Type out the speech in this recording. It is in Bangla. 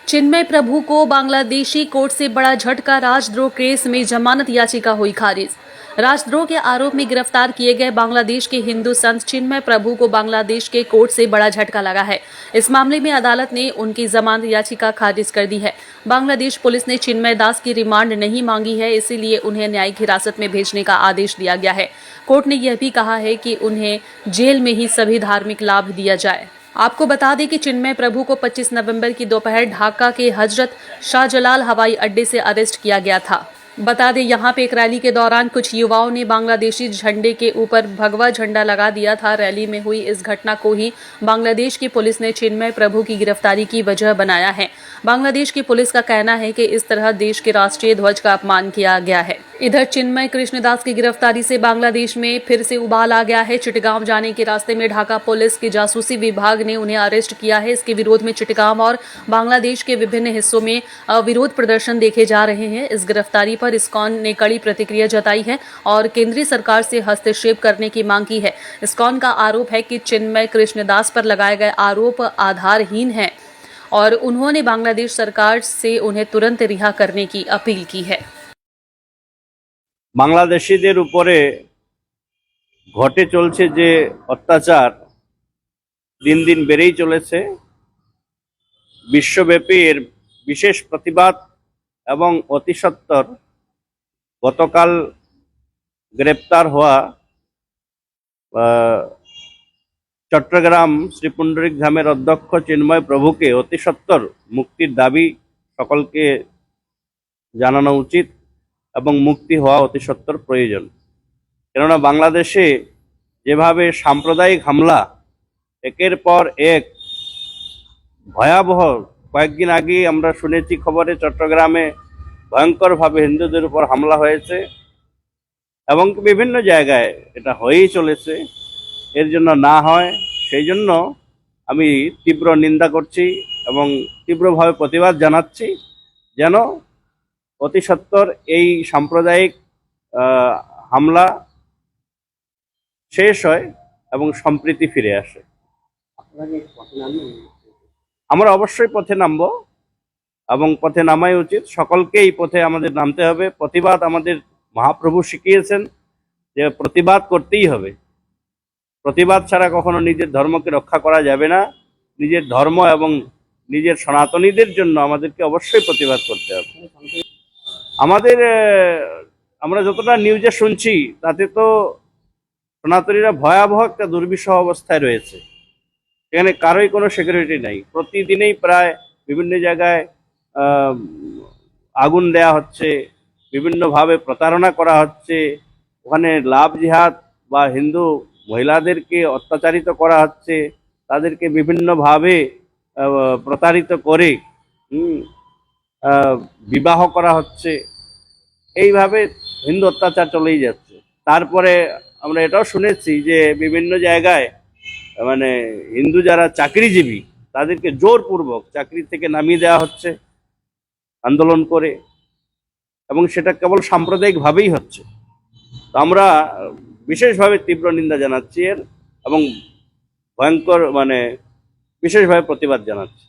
चिन्मय प्रभु को बांग्लादेशी कोर्ट से बड़ा झटका। राजद्रोह केस में जमानत याचिका हुई खारिज। राजद्रोह के आरोप में गिरफ्तार किए गए बांग्लादेश के हिंदू संत चिन्मय प्रभु को बांग्लादेश के कोर्ट से बड़ा झटका लगा है। इस मामले में अदालत ने उनकी जमानत याचिका खारिज कर दी है। बांग्लादेश पुलिस ने चिन्मय दास की रिमांड नहीं मांगी है, इसीलिए उन्हें न्यायिक हिरासत में भेजने का आदेश दिया गया है। कोर्ट ने यह भी कहा है कि उन्हें जेल में ही सभी धार्मिक लाभ दिया जाए। आपको बता दें कि चिन्मय प्रभु को 25 नवंबर की दोपहर ढाका के हजरत शाहजलाल हवाई अड्डे से अरेस्ट किया गया था। बता दें, यहां पे एक रैली के दौरान कुछ युवाओं ने बांग्लादेशी झंडे के ऊपर भगवा झंडा लगा दिया था। रैली में हुई इस घटना को ही बांग्लादेश की पुलिस ने चिन्मय प्रभु की गिरफ्तारी की वजह बनाया है। बांग्लादेश की पुलिस का कहना है कि इस तरह देश के राष्ट्रीय ध्वज का अपमान किया गया है। इधर चिन्मय कृष्णदास की गिरफ्तारी से बांग्लादेश में फिर से उबाल आ गया है। चिटगांव जाने के रास्ते में ढाका पुलिस के जासूसी विभाग ने उन्हें अरेस्ट किया है। इसके विरोध में चिटगांव और बांग्लादेश के विभिन्न हिस्सों में विरोध प्रदर्शन देखे जा रहे हैं। इस गिरफ्तारी पर इस्कॉन ने कड़ी प्रतिक्रिया जताई है और केंद्रीय सरकार से हस्तक्षेप करने की मांग की है। इस्कॉन का आरोप है कि चिन्मय कृष्णदास पर लगाए गए आरोप आधारहीन हैं और उन्होंने बांग्लादेश सरकार से उन्हें तुरंत रिहा करने की अपील की है। বাংলাদেশিদের উপরে ঘটে চলছে যে অত্যাচার দিন দিন বেড়েই চলেছে। বিশ্বব্যাপী এর বিশেষ প্রতিবাদ এবং অতি সত্বর গতকাল গ্রেপ্তার হওয়া চট্টগ্রাম শ্রী পুণ্ডরিক ধামের অধ্যক্ষ চিন্ময় প্রভুকে অতি সত্বর মুক্তির দাবি সকলকে জানানো উচিত এবং মুক্তি হওয়া অতি সত্বর প্রয়োজন। কেননা বাংলাদেশে যেভাবে সাম্প্রদায়িক হামলা একের পর এক ভয়াবহ, কয়েকদিন আগে আমরা শুনেছি খবরে চট্টগ্রামে ভয়ঙ্করভাবে হিন্দুদের উপর হামলা হয়েছে এবং বিভিন্ন জায়গায় এটা হয়েই চলেছে। এর জন্য না হয় সেই জন্য আমি তীব্র নিন্দা করছি এবং তীব্রভাবে প্রতিবাদ জানাচ্ছি যেন অতি সত্বর এই সাম্প্রদায়িক হামলা শেষ হয় এবং সম্প্রীতি ফিরে আসে। আমরা অবশ্যই পথে নামব এবং পথে নামাই উচিত। সকলকে এই পথে আমাদের নামতে হবে। প্রতিবাদ আমাদের মহাপ্রভু শিখিয়েছেন যে প্রতিবাদ করতেই হবে। প্রতিবাদ ছাড়া কখনো নিজের ধর্মকে রক্ষা করা যাবে না। নিজের ধর্ম এবং নিজের সনাতনীদের জন্য আমাদেরকে অবশ্যই প্রতিবাদ করতে হবে। আমরা যতটা নিউজে শুনছি তাতে তো সনাতনীরা ভয়াবহ একটা দুর্বিষহ অবস্থায় রয়েছে। এখানে কারোই কোনো সিকিউরিটি নাই। প্রতিদিনেই প্রায় বিভিন্ন জায়গায় আগুন দেয়া হচ্ছে, বিভিন্নভাবে প্রতারণা করা হচ্ছে। ওখানে লাভ জিহাদ বা হিন্দু মহিলাদেরকে অত্যাচারিত করা হচ্ছে, তাদেরকে বিভিন্নভাবে প্রতারিত করে বিবাহ করা হচ্ছে। এইভাবে হিন্দু অত্যাচার চলেই যাচ্ছে। তারপরে আমরা এটাও শুনেছি যে বিভিন্ন জায়গায় মানে হিন্দু যারা চাকরিজীবী তাদেরকে জোরপূর্বক চাকরি থেকে নামিয়ে দেওয়া হচ্ছে আন্দোলন করে, এবং সেটা কেবল সাম্প্রদায়িকভাবেই হচ্ছে। তো আমরা বিশেষভাবে তীব্র নিন্দা জানাচ্ছি এর এবং ভয়ঙ্কর বিশেষভাবে প্রতিবাদ জানাচ্ছি।